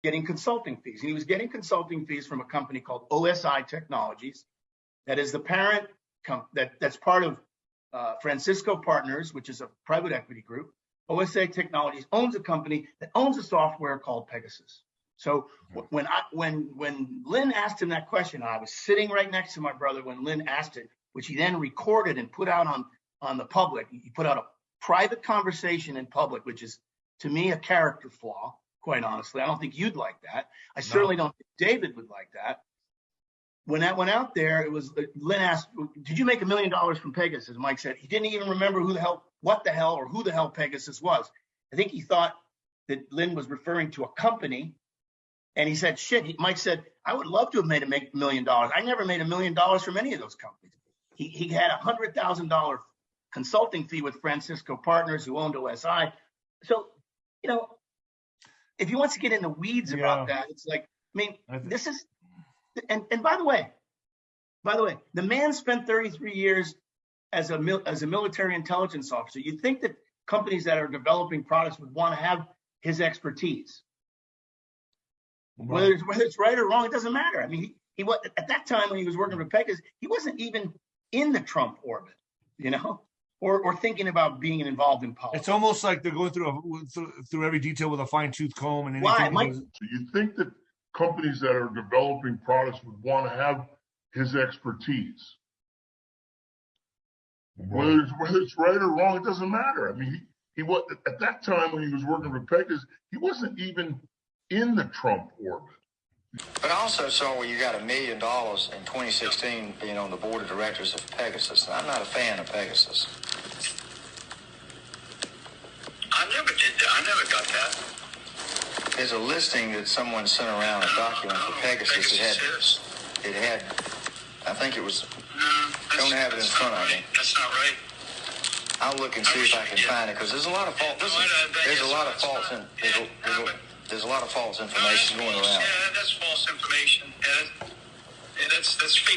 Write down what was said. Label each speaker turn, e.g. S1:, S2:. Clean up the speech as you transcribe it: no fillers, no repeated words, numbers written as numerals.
S1: getting consulting fees. And he was getting consulting fees from a company called OSI Technologies, that is the parent that's part of Francisco Partners, which is a private equity group. OSI Technologies owns a company that owns a software called Pegasus. So when Lynn asked him that question, I was sitting right next to my brother when Lynn asked it, which he then recorded and put out on the public. He put out a private conversation in public, which is, to me, a character flaw, quite honestly. I don't think you'd like that. I certainly don't think David would like that. When that went out there, it was Lynn asked, "Did you make $1 million from Pegasus?" Mike said he didn't even remember who the hell Pegasus was. I think he thought that Lynn was referring to a company, and he said, "Shit." Mike said, "I would love to have made $1 million. I never made $1 million from any of those companies." He had a $100,000 consulting fee with Francisco Partners, who owned OSI. So, if he wants to get in the weeds about that, it's like, this is. And by the way, the man spent 33 years as a military intelligence officer. You'd think that companies that are developing products would want to have his expertise. Right. Whether it's right or wrong, it doesn't matter. I mean, he was at that time when he was working for Pegasus, he wasn't even in the Trump orbit, or thinking about being involved in politics.
S2: It's almost like they're going through every detail with a fine-tooth comb. And
S1: why?
S3: So you think that companies that are developing products would want to have his expertise? Whether it's right or wrong, it doesn't matter. I mean, he was at that time when he was working for Pegasus, he wasn't even in the Trump orbit.
S4: But I also saw where you got $1 million in 2016 being on the board of directors of Pegasus. And I'm not a fan of Pegasus.
S5: I never did that. I never got that.
S4: There's a listing that someone sent around, a document for Pegasus. It had, I think it was, don't have it in front of me.
S5: That's not right.
S4: I'll look and see if I can find it, because there's a lot of false, there's a lot of false information going around.
S5: Yeah, that's false information. Yeah, that's fake.